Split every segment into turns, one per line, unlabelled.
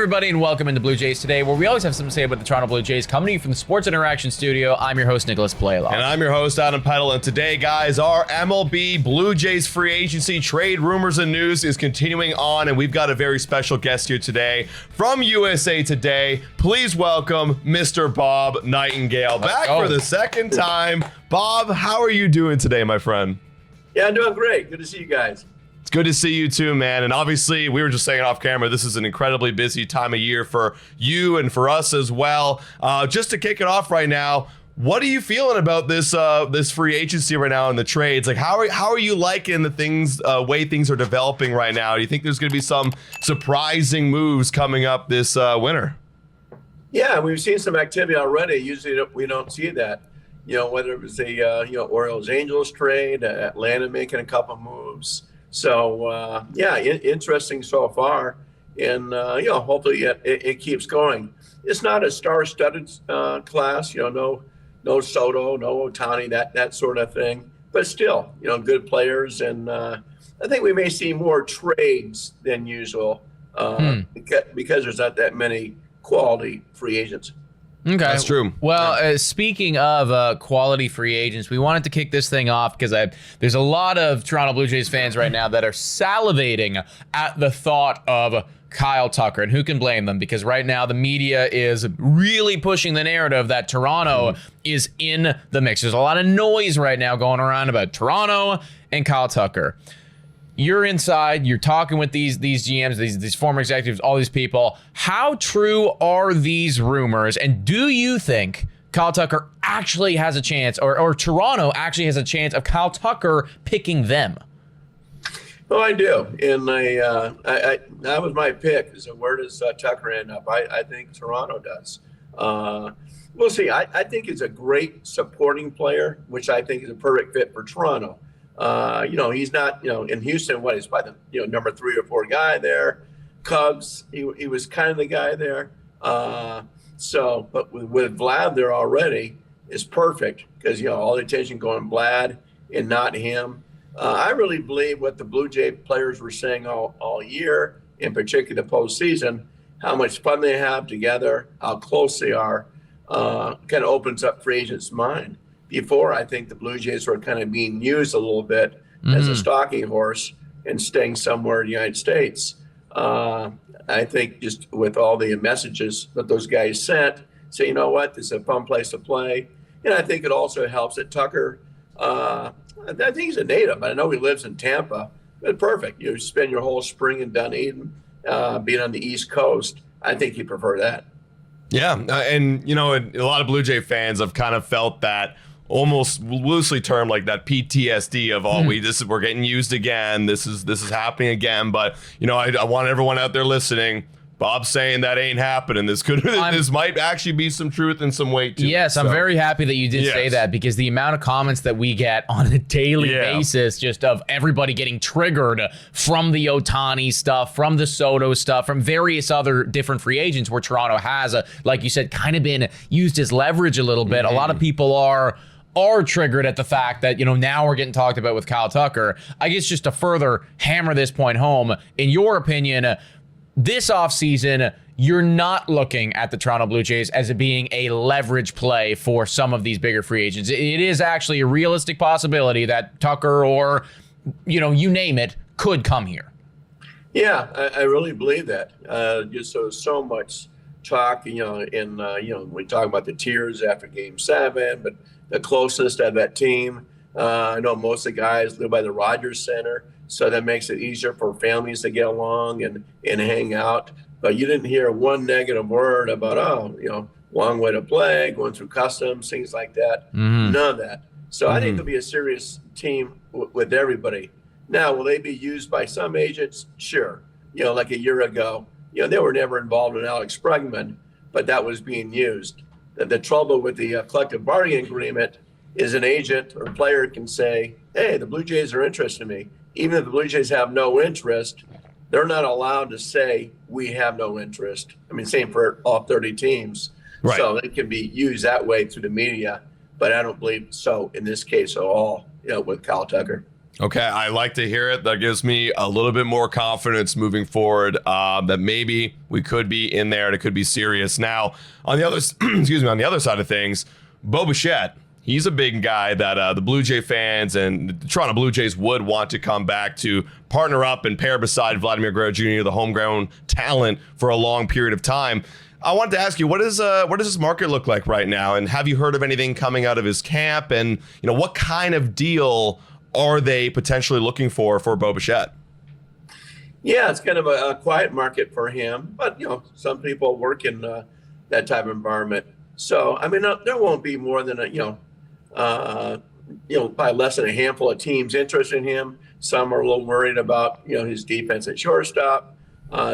everybody, and welcome into Blue Jays Today, where we always have something to say about the Toronto Blue Jays. Coming to you from the Sports Interaction Studio, I'm your host, Nicholas Playlock.
And I'm your host, Adam Peddle. And today, guys, our MLB Blue Jays free agency trade rumors and news is continuing on, and we've got a very special guest here today from USA Today. Please welcome Mr. Bob Nightengale back for the second time. Bob, how are you doing today, my friend?
Yeah, I'm doing great. Good to see you guys.
It's good to see you too, man. And obviously, we were just saying off camera, this is an incredibly busy time of year for you and for us as well. Just to kick it off right now, what are you feeling about this free agency right now in the trades? Like, how are you liking the things, way things are developing right now? Do you think there's going to be some surprising moves coming up this winter?
Yeah, we've seen some activity already. Usually we don't see that. You know, whether it was the Orioles-Angels trade, Atlanta making a couple moves. So, interesting so far. And, hopefully it keeps going. It's not a star-studded class, no Soto, no Ohtani, that sort of thing. But still, good players. And I think we may see more trades than usual because there's not that many quality free agents.
Okay,
that's true.
Well, speaking of quality free agents, we wanted to kick this thing off because there's a lot of Toronto Blue Jays fans right now that are salivating at the thought of Kyle Tucker, and who can blame them? Because right now the media is really pushing the narrative that Toronto is in the mix. There's a lot of noise right now going around about Toronto and Kyle Tucker. You're inside, you're talking with these GMs, these former executives, all these people. How true are these rumors? And do you think Kyle Tucker actually has a chance, or Toronto actually has a chance of Kyle Tucker picking them?
Oh, I do. And that was my pick. So where does Tucker end up? I think Toronto does. We'll see. I think he's a great supporting player, which I think is a perfect fit for Toronto. He's not, in Houston, he's probably the, number 3 or 4 guy there. Cubs, he was kind of the guy there. But with Vlad there already is perfect because, all the attention going Vlad and not him. I really believe what the Blue Jay players were saying all year, in particular the postseason, how much fun they have together, how close they are, kind of opens up free agents' mind. Before, I think the Blue Jays were kind of being used a little bit as a stalking horse and staying somewhere in the United States. I think just with all the messages that those guys sent, say, you know what, this is a fun place to play. And I think it also helps that Tucker, I think he's a native, but I know he lives in Tampa. But perfect. You spend your whole spring in Dunedin, being on the East Coast. I think he'd prefer that. Yeah,
and, a lot of Blue Jay fans have kind of felt that almost loosely termed like that PTSD of we're getting used again. This is happening again. But I want everyone out there listening. Bob's saying that ain't happening. This might actually be some truth and some weight to it.
Yes, I'm very happy that you did say that, because the amount of comments that we get on a daily basis, just of everybody getting triggered from the Ohtani stuff, from the Soto stuff, from various other different free agents where Toronto has, like you said, kind of been used as leverage a little bit. A lot of people are triggered at the fact that, now we're getting talked about with Kyle Tucker. I guess just to further hammer this point home, in your opinion, this offseason, you're not looking at the Toronto Blue Jays as it being a leverage play for some of these bigger free agents. It is actually a realistic possibility that Tucker or, you name it, could come here.
Yeah, I really believe that. Just so much talk, we talk about the tears after Game 7, but the closeness of that team. I know most of the guys live by the Rogers Center, so that makes it easier for families to get along and hang out. But you didn't hear one negative word about, long way to play, going through customs, things like that. None of that. So I think it'll be a serious team with everybody. Now, will they be used by some agents? Sure. Like a year ago, they were never involved in Alex Bregman, but that was being used. The trouble with the collective bargaining agreement is an agent or player can say, hey, the Blue Jays are interested in me. Even if the Blue Jays have no interest, they're not allowed to say we have no interest. I mean, same for all 30 teams. Right. So it can be used that way through the media, but I don't believe so in this case at all, with Kyle Tucker.
Okay, I like to hear it. That gives me a little bit more confidence moving forward, that maybe we could be in there and it could be serious. Now, on the other, on the other side of things, Bo Bichette, he's a big guy that the Blue Jay fans and the Toronto Blue Jays would want to come back to partner up and pair beside Vladimir Guerrero Jr., the homegrown talent, for a long period of time. I wanted to ask you, what does this market look like right now? And have you heard of anything coming out of his camp? And what kind of deal are they potentially looking for Bo Bichette?
Yeah, it's kind of a quiet market for him, but some people work in that type of environment. So I mean, there won't be more than probably less than a handful of teams interested in him. Some are a little worried about his defense at shortstop.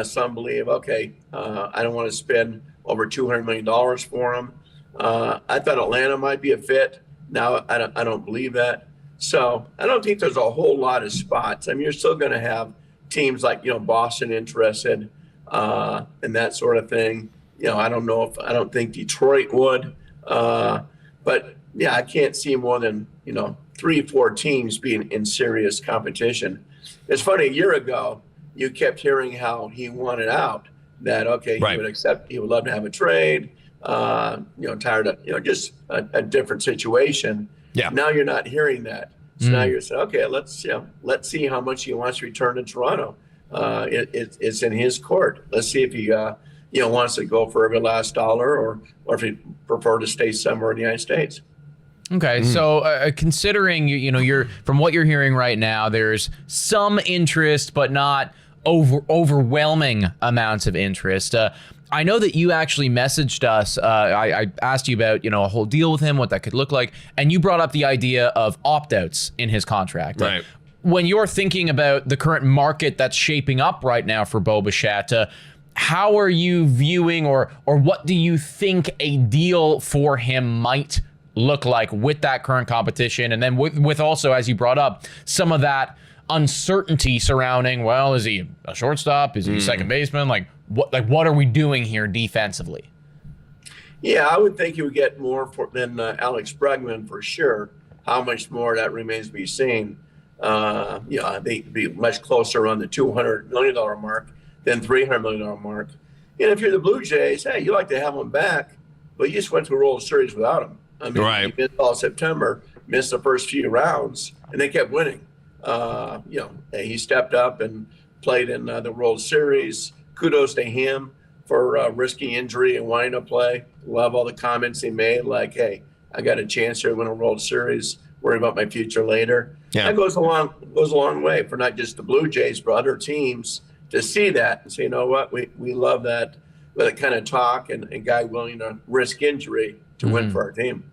Some believe, okay, I don't want to spend over $200 million for him. I thought Atlanta might be a fit. Now I don't believe that. So I don't think there's a whole lot of spots. I mean, you're still going to have teams like Boston interested and that sort of thing. I don't think Detroit would. But yeah, I can't see more than 3-4 teams being in serious competition. It's funny, a year ago you kept hearing how he wanted out. That he would accept. He would love to have a trade. Tired of just a different situation. Yeah. Now you're not hearing that. So now you're saying, okay, let's see how much he wants to return to Toronto. It's in his court. Let's see if he wants to go for every last dollar, or if he prefer to stay somewhere in the United States.
Okay, so considering you're from what you're hearing right now, there's some interest, but not overwhelming amounts of interest. I know that you actually messaged us. I asked you about, a whole deal with him, what that could look like. And you brought up the idea of opt-outs in his contract.
Right.
When you're thinking about the current market that's shaping up right now for Bo Bichette, how are you viewing or what do you think a deal for him might look like with that current competition? And then with also, as you brought up, some of that uncertainty surrounding, well, is he a shortstop? Is he a second baseman? What are we doing here defensively?
Yeah, I would think he would get more than Alex Bregman for sure. How much more, that remains to be seen. I think it'd be much closer on the $200 million mark than $300 million mark. And if you're the Blue Jays, hey, you like to have him back, but you just went to a World Series without him. I mean, he missed all September, missed the first few rounds, and they kept winning. He stepped up and played in the World Series. Kudos to him for risking injury and wanting to play. Love all the comments he made, like, hey, I got a chance here to win a World Series, worry about my future later. Yeah. That goes a long way for not just the Blue Jays, but other teams to see that and say, you know what, we love that kind of talk and guy willing to risk injury to win for our team.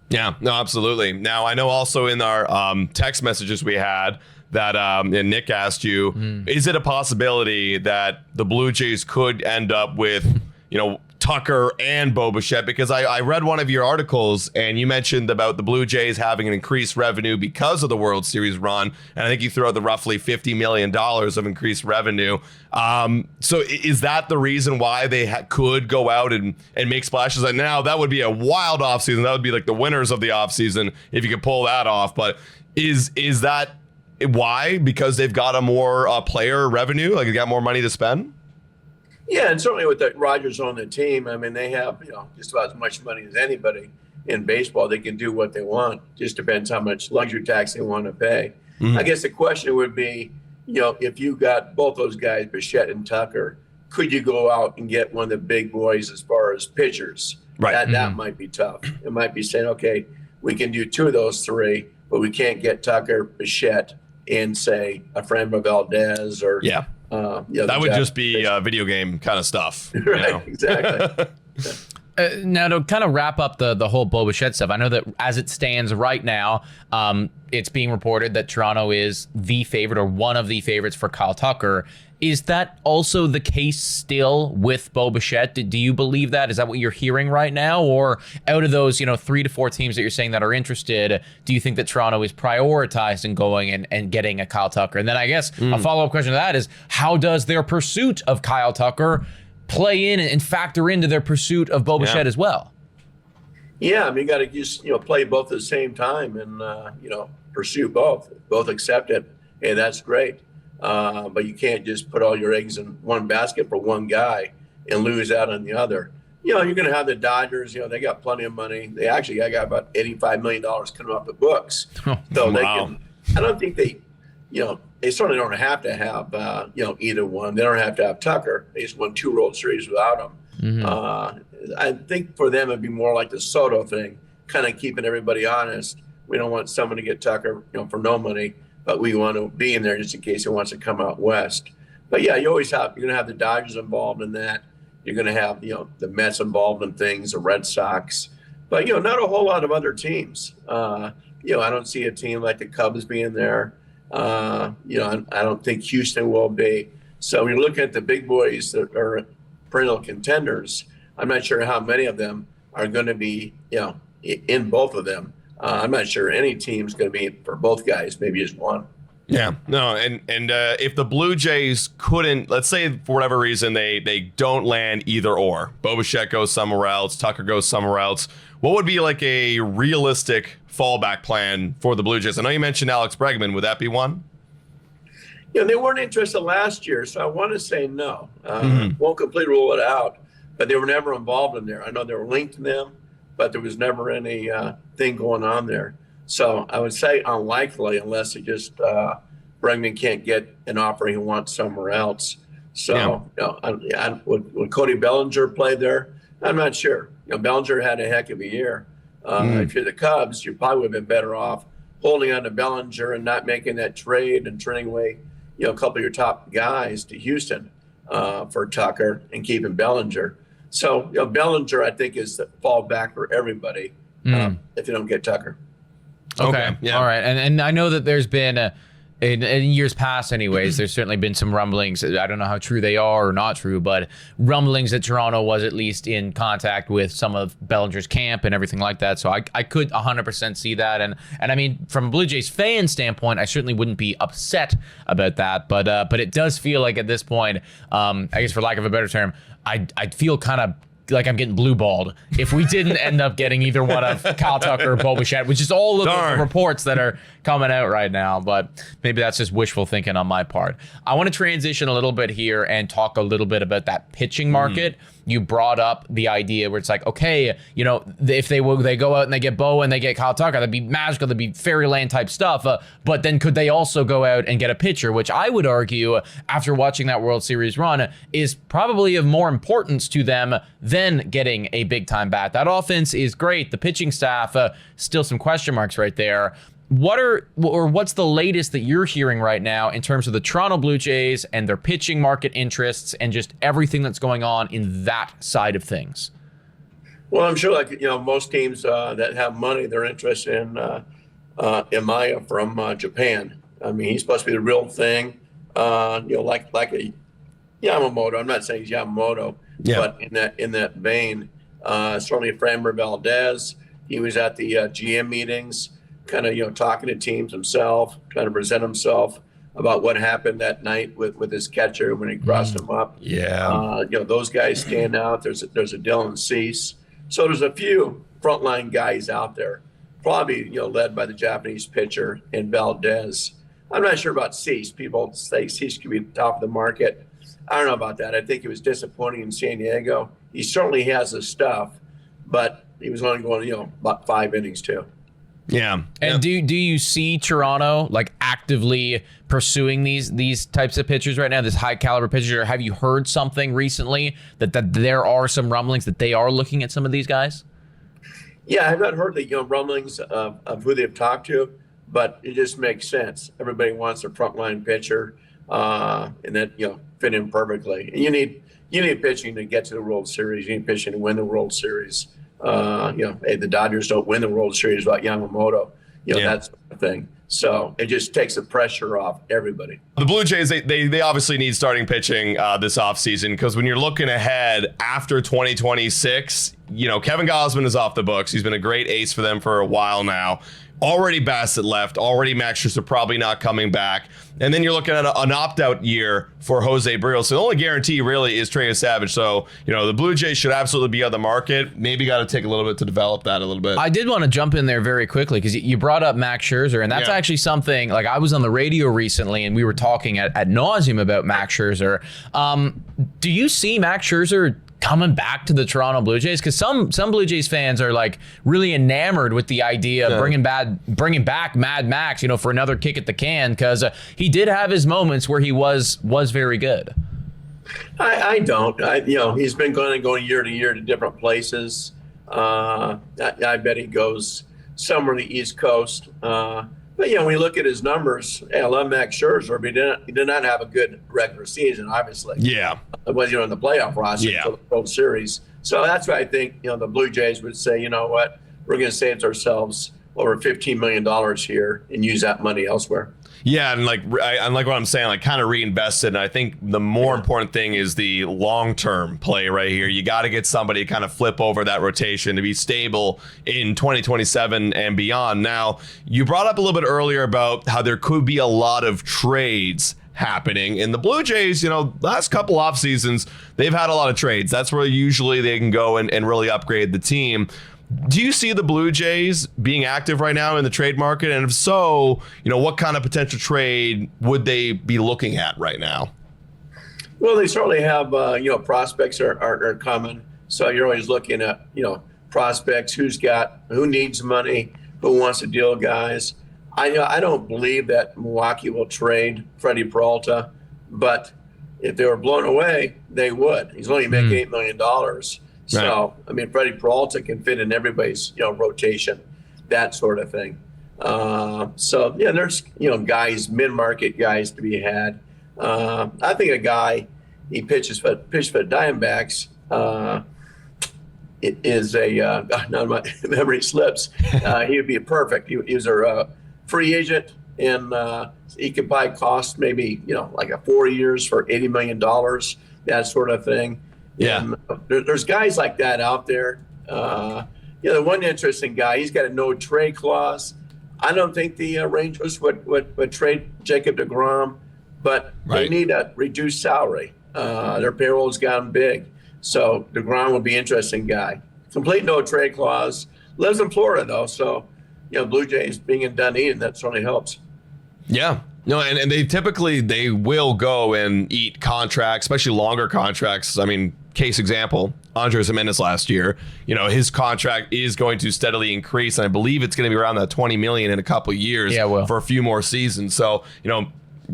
Yeah, no, absolutely. Now, I know also in our text messages we had that and Nick asked you, is it a possibility that the Blue Jays could end up with, Tucker and Bo Bichette? Because I read one of your articles and you mentioned about the Blue Jays having an increased revenue because of the World Series run. And I think you threw out the roughly $50 million of increased revenue. So is that the reason why they could go out and make splashes? And now that would be a wild offseason. That would be like the winners of the offseason if you could pull that off. But is that why? Because they've got a more player revenue, like they got more money to spend?
Yeah, and certainly with the Rogers on the team, I mean, they have just about as much money as anybody in baseball. They can do what they want. Just depends how much luxury tax they want to pay. I guess the question would be, if you got both those guys, Bichette and Tucker, could you go out and get one of the big boys as far as pitchers? Right. That might be tough. It might be saying, okay, we can do two of those three, but we can't get Tucker, Bichette, and say a Framber Valdez or
that would just be video game kind of stuff.
Right, exactly.
Now, to kind of wrap up the whole Bo Bichette stuff, I know that as it stands right now, it's being reported that Toronto is the favorite or one of the favorites for Kyle Tucker. Is that also the case still with Bo Bichette? Do you believe that? Is that what you're hearing right now? Or out of those, 3 to 4 teams that you're saying that are interested, do you think that Toronto is prioritized in going and getting a Kyle Tucker? And then I guess a follow-up question to that is, how does their pursuit of Kyle Tucker play in and factor into their pursuit of Bo Bichette as well?
Yeah, I mean, you got to just play both at the same time, and pursue both. Both accept it. Hey, that's great. But you can't just put all your eggs in one basket for one guy and lose out on the other. You're going to have the Dodgers. They got plenty of money. They actually got about $85 million coming off the books. So they can. I don't think they certainly don't have to have either one. They don't have to have Tucker. They just won 2 World Series without him. Mm-hmm. I think for them it'd be more like the Soto thing, kind of keeping everybody honest. We don't want someone to get Tucker, for no money, but we want to be in there just in case he wants to come out west. But yeah, you're going to have the Dodgers involved in that. You're going to have the Mets involved in things, the Red Sox, but not a whole lot of other teams. I don't see a team like the Cubs being there. I don't think Houston will be. So when you look at the big boys that are perennial contenders, I'm not sure how many of them are going to be, in both of them. I'm not sure any team's going to be for both guys, maybe just one.
Yeah, no, and if the Blue Jays couldn't, let's say for whatever reason they don't land either or, Bo Bichette goes somewhere else, Tucker goes somewhere else, what would be like a realistic fallback plan for the Blue Jays? I know you mentioned Alex Bregman. Would that be one?
They weren't interested last year, so I want to say no. Won't completely rule it out, but they were never involved in there. I know they were linked to them, but there was never any thing going on there. So I would say unlikely unless he just Bregman can't get an offer he wants somewhere else. So would Cody Bellinger play there? I'm not sure. Bellinger had a heck of a year. If you're the Cubs, you probably would have been better off holding on to Bellinger and not making that trade and trading away, a couple of your top guys to Houston for Tucker and keeping Bellinger. So Bellinger, I think, is the fallback for everybody if they don't get Tucker.
Okay. Yeah. All right. And I know that there's been in years past anyways, there's certainly been some rumblings. I don't know how true they are or not true, but rumblings that Toronto was at least in contact with some of Bellinger's camp and everything like that. So I could 100% see that. And I mean, from a Blue Jays fan standpoint, I certainly wouldn't be upset about that. But it does feel like at this point, I guess for lack of a better term, I'd feel kind of like I'm getting blue balled if we didn't end up getting either one of Kyle Tucker or Bo Bichette, which is all of the reports that are coming out right now. But maybe that's just wishful thinking on my part. I want to transition a little bit here and talk a little bit about that pitching market. You brought up the idea where it's like, okay, if they go out and they get Bo and they get Kyle Tucker, that'd be magical, that'd be fairyland type stuff. But then could they also go out and get a pitcher, which I would argue, after watching that World Series run, is probably of more importance to them than getting a big time bat. That offense is great. The pitching staff, still some question marks right there. What's the latest that you're hearing right now in terms of the Toronto Blue Jays and their pitching market interests and just everything that's going on in that side of things?
Well, I'm sure most teams that have money, they're interested in Amaya from Japan. I mean, he's supposed to be the real thing. Like a Yamamoto. I'm not saying he's Yamamoto, but in that vein, certainly Framber Valdez. He was at the GM meetings, kind of talking to teams himself, trying to present himself about what happened that night with his catcher when he crossed him up. Those guys stand out. There's a Dylan Cease. So there's a few frontline guys out there, probably led by the Japanese pitcher and Valdez. I'm not sure about Cease. People say Cease could be top of the market. I don't know about that. I think it was disappointing in San Diego. He certainly has the stuff, but he was only going about 5 innings too.
Yeah. And do you see Toronto actively pursuing these types of pitchers right now, this high caliber pitcher? Or have you heard something recently that there are some rumblings that they are looking at some of these guys?
Yeah, I've not heard the rumblings of who they've talked to, but it just makes sense. Everybody wants a frontline pitcher, and that fit in perfectly. And you need pitching to get to the World Series. You need pitching to win the World Series. The Dodgers don't win the World Series without Yamamoto. That sort of thing. So it just takes the pressure off everybody.
The Blue Jays, they obviously need starting pitching this offseason, because when you're looking ahead after 2026, Kevin Gausman is off the books. He's been a great ace for them for a while now. Already Bassitt left. Already Max Scherzer probably not coming back. And then you're looking at an opt-out year for Jose Barrios. So the only guarantee really is Trey Savage. So, the Blue Jays should absolutely be on the market. Maybe got to take a little bit to develop that a little bit.
I did want to jump in there very quickly because you brought up Max Scherzer, and that's actually something, like, I was on the radio recently and we were talking at nauseum about Max Scherzer. Do you see Max Scherzer coming back to the Toronto Blue Jays? Because some Blue Jays fans are like really enamored with the idea of bringing back Mad Max, for another kick at the can, because he did have his moments where he was very good.
I don't. He's been going year to year to different places. I bet he goes somewhere on the East Coast. But when you look at his numbers, I love Max Scherzer, but he did not have a good regular season, obviously.
Yeah.
It was in the playoff roster for the World Series. So that's why I think the Blue Jays would say, you know what, we're going to save ourselves over $15 million here and use that money elsewhere.
Yeah, and like what I'm saying, like kind of reinvest it. And I think the more important thing is the long-term play right here. You got to get somebody to kind of flip over that rotation to be stable in 2027 and beyond. Now, you brought up a little bit earlier about how there could be a lot of trades happening. In the Blue Jays, last couple off seasons, they've had a lot of trades. That's where usually they can go and really upgrade the team. Do you see the Blue Jays being active right now in the trade market? And if so, what kind of potential trade would they be looking at right now?
Well, they certainly have, prospects are coming. So you're always looking at, prospects, who needs money, who wants to deal guys. I don't believe that Milwaukee will trade Freddie Peralta, but if they were blown away, they would. He's only making $8 million. So, Freddie Peralta can fit in everybody's, rotation, that sort of thing. There's, guys, mid-market guys to be had. I think a guy, he pitched for the Diamondbacks, it is now my memory slips. He would be perfect. He was a free agent, and he could buy cost maybe, like 4 years for $80 million, that sort of thing. Yeah, and there's guys like that out there. The one interesting guy, he's got a no trade clause. I don't think the Rangers would trade Jacob deGrom, but they need a reduced salary. Their payroll's gotten big, so deGrom would be an interesting guy. Complete no trade clause. Lives in Florida though, so Blue Jays being in Dunedin, that certainly helps.
Yeah. No, and they will go and eat contracts, especially longer contracts. Case example, Andres Gimenez last year, his contract is going to steadily increase, and I believe it's going to be around that $20 million in a couple of years for a few more seasons. So,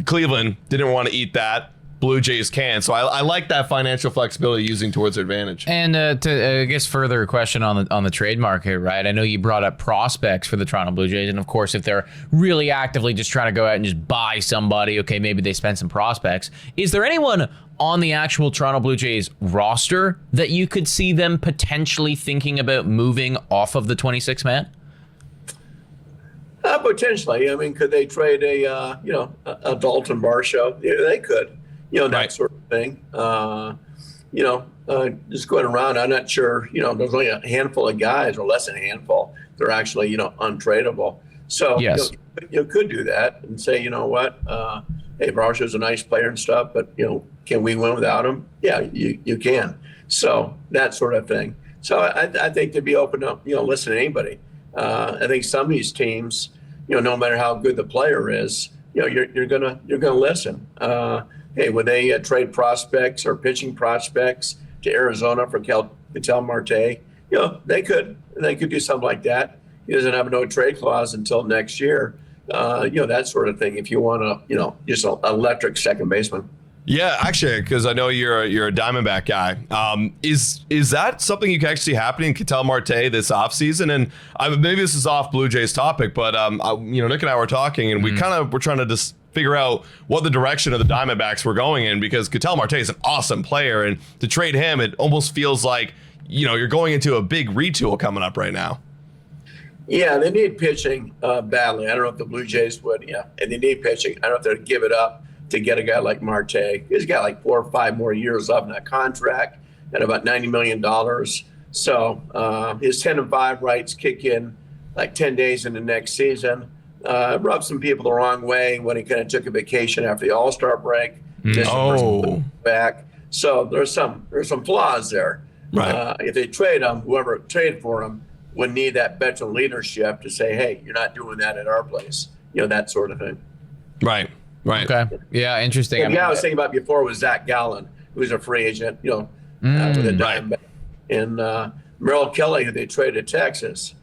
Cleveland didn't want to eat that. Blue Jays can. So I like that financial flexibility using towards their advantage.
And to I guess further question on the trade market, right? I know you brought up prospects for the Toronto Blue Jays, and of course, if they're really actively just trying to go out and just buy somebody, okay, maybe they spend some prospects. Is there anyone on the actual Toronto Blue Jays roster that you could see them potentially thinking about moving off of the 26 man?
Potentially. Could they trade a Dalton Varsho? Yeah, they could. That sort of thing. Just going around, I'm not sure, there's only a handful of guys, or less than a handful, they're actually, untradeable. So you could do that and say, hey, Varsho's a nice player and stuff, but, can we win without him? Yeah, you can. So that sort of thing. So I think they'd be open up, listen to anybody. I think some of these teams, no matter how good the player is, you're gonna listen. Hey, would they trade prospects or pitching prospects to Arizona for Ketel Marte? They could do something like that. He doesn't have a no trade clause until next year. That sort of thing. If you want to, just an electric second baseman.
Yeah, actually, because I know you're a Diamondback guy. Is that something you can actually see happening in Ketel Marte this offseason? And maybe this is off Blue Jays topic, but Nick and I were talking, and we kind of were trying to just figure out what the direction of the Diamondbacks were going in, because Ketel Marte is an awesome player, and to trade him, it almost feels like you're going into a big retool coming up right now.
Yeah, they need pitching badly. I don't know if the Blue Jays would. Yeah, and they need pitching. I don't know if they'd give it up to get a guy like Marte. He's got like 4 or 5 more years left in that contract at about $90 million. So his 10-5 rights kick in like 10 days in the next season. Rubbed some people the wrong way when he kind of took a vacation after the All-Star break. Back. So there's some flaws there.
Right.
If they trade him, whoever traded for him would need that veteran leadership to say, hey, you're not doing that at our place. That sort of thing.
Right.
Okay. Yeah, interesting.
I was thinking about before was Zach Gallen, who's a free agent, with a Diamondback. And Merrill Kelly, who they traded to Texas,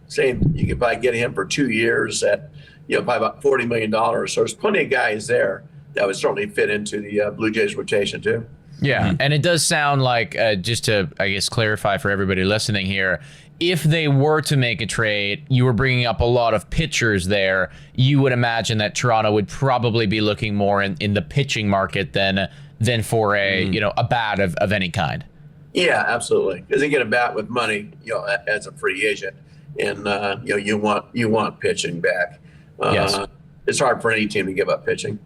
saying you could probably get him for 2 years at, probably about $40 million. So there's plenty of guys there that would certainly fit into the Blue Jays rotation too.
Yeah, and it does sound like, just to, I guess, clarify for everybody listening here, if they were to make a trade, you were bringing up a lot of pitchers there. You would imagine that Toronto would probably be looking more in the pitching market than for a bat of any kind.
Yeah, absolutely. Because they get a bat with money, as a free agent, and you want pitching back.
Yes.
It's hard for any team to give up pitching.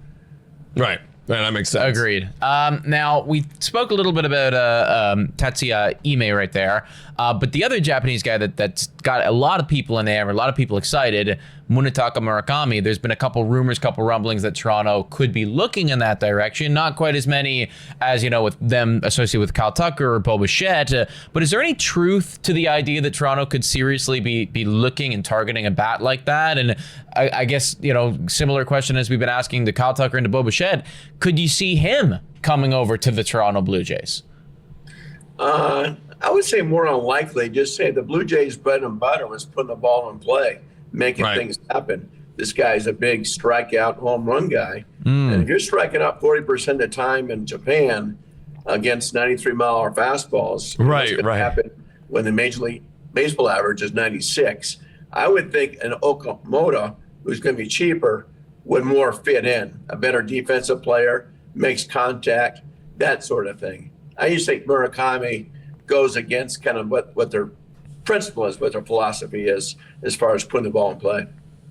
Right. Yeah, that makes sense.
Agreed. Now, we spoke a little bit about Tatsuya Ime right there, but the other Japanese guy that's got a lot of people in there, a lot of people excited, Munetaka Murakami. There's been a couple rumors, couple rumblings that Toronto could be looking in that direction. Not quite as many as, with them associated with Kyle Tucker or Bo Bichette. But is there any truth to the idea that Toronto could seriously be looking and targeting a bat like that? And I guess, similar question as we've been asking to Kyle Tucker and to Bo Bichette, could you see him coming over to the Toronto Blue Jays?
I would say more unlikely. Just say the Blue Jays' bread and butter was putting the ball in play, making things happen. This guy's a big strikeout home run guy. And if you're striking out 40% of the time in Japan against 93-mile-an-hour fastballs, what's going to happen when the Major League Baseball average is 96? I would think an Okamoto, who's going to be cheaper, would more fit in. A better defensive player, makes contact, that sort of thing. I just think Murakami goes against kind of what their principle is, what their philosophy is as far as putting the ball in play.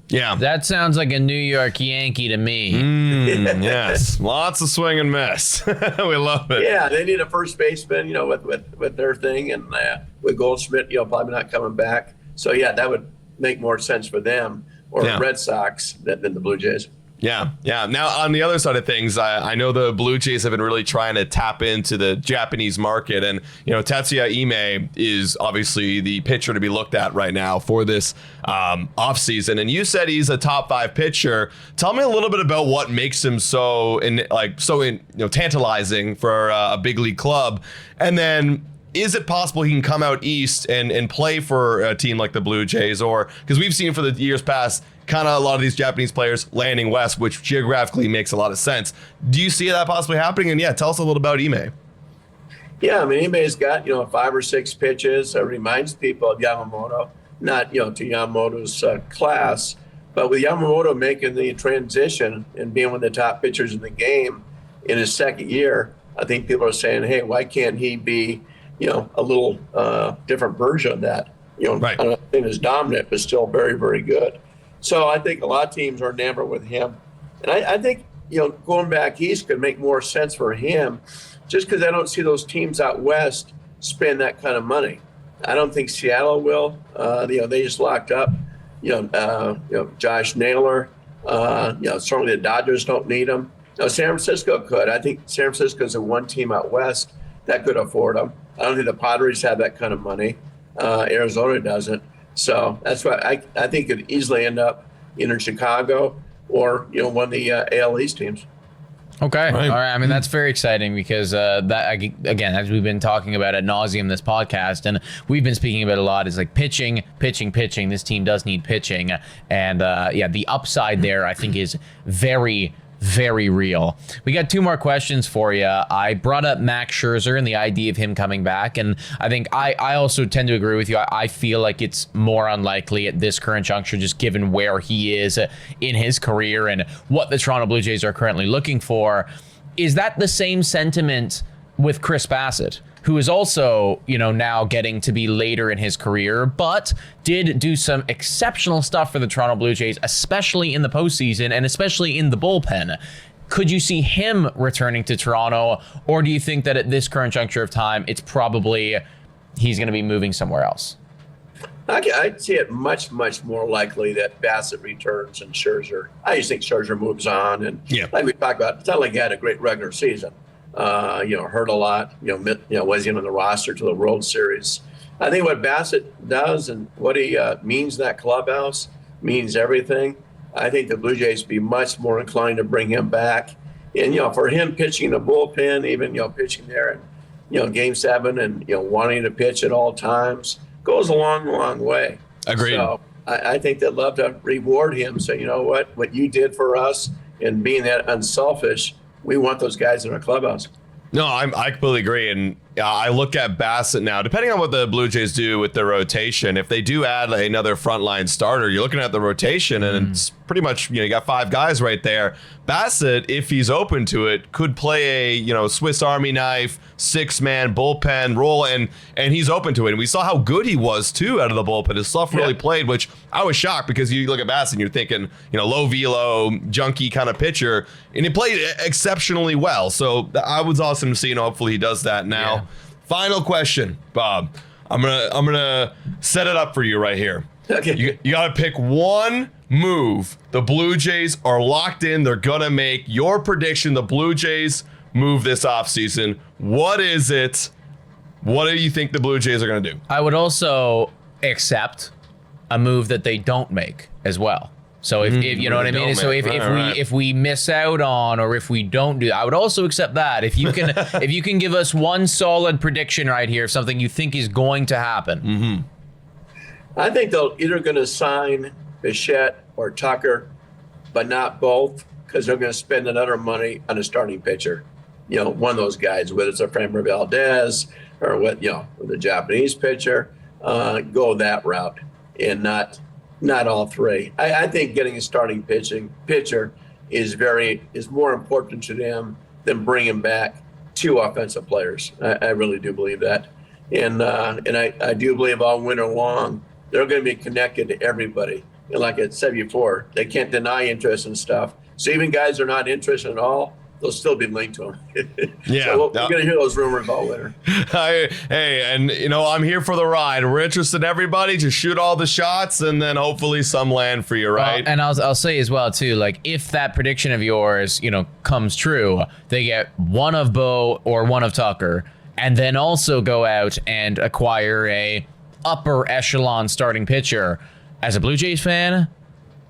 Yeah.
That sounds like a New York Yankee to me.
Yes. Lots of swing and miss. We love it.
Yeah, they need a first baseman, with their thing. And with Goldschmidt, probably not coming back. So, yeah, that would make more sense for them or Red Sox than the Blue Jays.
Yeah. Now, on the other side of things, I know the Blue Jays have been really trying to tap into the Japanese market. And, Tatsuya Ime is obviously the pitcher to be looked at right now for this offseason. And you said he's a top 5 pitcher. Tell me a little bit about what makes him so tantalizing for a big league club. And then, is it possible he can come out east and play for a team like the Blue Jays? Or because we've seen for the years past, kind of a lot of these Japanese players landing west, which geographically makes a lot of sense. Do you see that possibly happening? And tell us a little about Ime.
Yeah, Ime's got 5 or 6 pitches. Reminds people of Yamamoto, not to Yamamoto's class, but with Yamamoto making the transition and being one of the top pitchers in the game in his second year, I think people are saying, hey, why can't he be a little different version of that? I don't think as dominant, but still very, very good. So I think a lot of teams are enamored with him. And I think, going back east could make more sense for him just because I don't see those teams out west spend that kind of money. I don't think Seattle will. They just locked up, Josh Naylor. Certainly the Dodgers don't need him. San Francisco could. I think San Francisco's the one team out west that could afford him. I don't think the Padres have that kind of money. Arizona doesn't. So that's why I think it could easily end up either Chicago or one of the AL East teams.
Okay. Right. All right. I mean, that's very exciting because that, again, as we've been talking about ad nauseum this podcast, and we've been speaking about a lot, is like pitching. This team does need pitching. And the upside there, I think, is very, very real. We got 2 more questions for you. I brought up Max Scherzer and the idea of him coming back, and I think I also tend to agree with you. I feel like it's more unlikely at this current juncture, just given where he is in his career and what the Toronto Blue Jays are currently looking for. Is that the same sentiment with Chris Bassitt, who is also, now getting to be later in his career, but did do some exceptional stuff for the Toronto Blue Jays, especially in the postseason and especially in the bullpen? Could you see him returning to Toronto, or do you think that at this current juncture of time, it's probably he's going to be moving somewhere else?
I'd see it much, much more likely that Bassitt returns and Scherzer. I just think Scherzer moves on, and like we talked about, it's not like he had a great regular season. Hurt a lot. Wasn't on the roster to the World Series. I think what Bassitt does and what he means in that clubhouse means everything. I think the Blue Jays would be much more inclined to bring him back. And, for him pitching the bullpen, even, pitching there in, Game 7 and, wanting to pitch at all times goes a long, long way.
Agreed. So
I think they'd love to reward him. So, you know what you did for us and being that unselfish, we want those guys in our clubhouse.
No, I completely agree. And I look at Bassitt now, depending on what the Blue Jays do with their rotation, if they do add another frontline starter, you're looking at the rotation and it's pretty much, you got 5 guys right there. Bassitt, if he's open to it, could play a, Swiss Army knife, 6-man bullpen role, and he's open to it. And we saw how good he was, too, out of the bullpen. His stuff really played, which I was shocked because you look at Bassitt and you're thinking, low velo, junky kind of pitcher, and he played exceptionally well. So I was awesome to see, and hopefully he does that now. Yeah. Final question, Bob. I'm gonna set it up for you right here. Okay. You gotta pick one move the Blue Jays are locked in. They're gonna make. Your prediction: the Blue Jays move this offseason. What is it? What do you think the Blue Jays are gonna do?
I would also accept a move that they don't make as well. So if you know what I mean, so if we miss out on, or if we don't do, I would also accept that. If you can if you can give us one solid prediction right here, something you think is going to happen.
I think they're either going to sign Bichette or Tucker, but not both, because they're going to spend another money on a starting pitcher. One of those guys, whether it's a Framber Valdez or the Japanese pitcher, go that route and not all 3. I think getting a starting pitcher is more important to them than bringing back 2 offensive players. I really do believe that, and I do believe all winter long they're going to be connected to everybody. And like I said before, they can't deny interest in stuff. So even guys that are not interested at all, they'll still be linked to them. So we're going to hear those rumors all winter.
I'm here for the ride. We're interested in everybody. Just shoot all the shots, and then hopefully some land for you, right?
And I'll say as well too, like if that prediction of yours, comes true, they get one of Bo or one of Tucker, and then also go out and acquire a upper echelon starting pitcher. As a Blue Jays fan,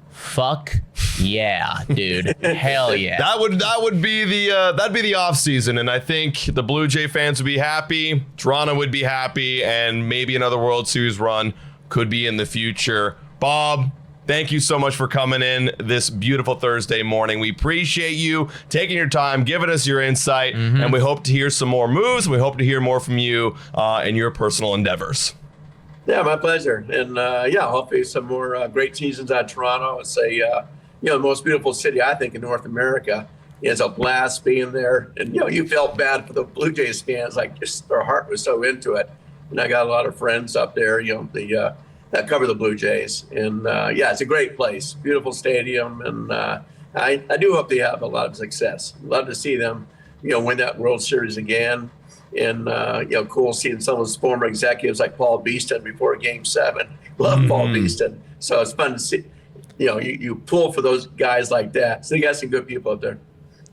fuck yeah, dude. Hell yeah.
That would be that'd be the offseason, and I think the Blue Jay fans would be happy, Toronto would be happy, and maybe another World Series run could be in the future. Bob, thank you so much for coming in this beautiful Thursday morning. We appreciate you taking your time, giving us your insight, and we hope to hear some more moves. We hope to hear more from you in your personal endeavors.
Yeah, my pleasure. And hopefully some more great seasons at Toronto. It's the most beautiful city, I think, in North America. It's a blast being there. And, you felt bad for the Blue Jays fans, like just their heart was so into it. And I got a lot of friends up there, that cover the Blue Jays. And it's a great place, beautiful stadium. And I do hope they have a lot of success. Love to see them, win that World Series again. And, cool seeing some of those former executives like Paul Beeston before Game 7. Love Paul Beeston. So it's fun to see, you pull for those guys like that. So you got some good people out there.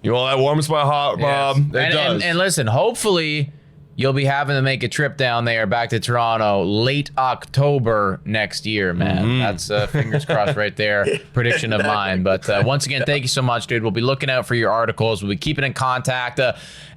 That warms my heart, Bob.
Yes. And listen, hopefully you'll be having to make a trip down there back to Toronto late October next year, man. That's fingers crossed right there. Prediction of mine. But once again, thank you so much, dude. We'll be looking out for your articles. We'll be keeping in contact.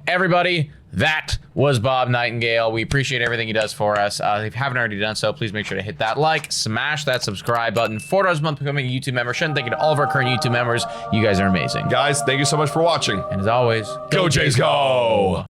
Everybody, that was Bob Nightengale. We appreciate everything he does for us. If you haven't already done so, please make sure to hit that like, smash that subscribe button. $4 a month becoming a YouTube member. Thank you to all of our current YouTube members. You guys are amazing.
Guys, thank you so much for watching.
And as always,
go Jays, go!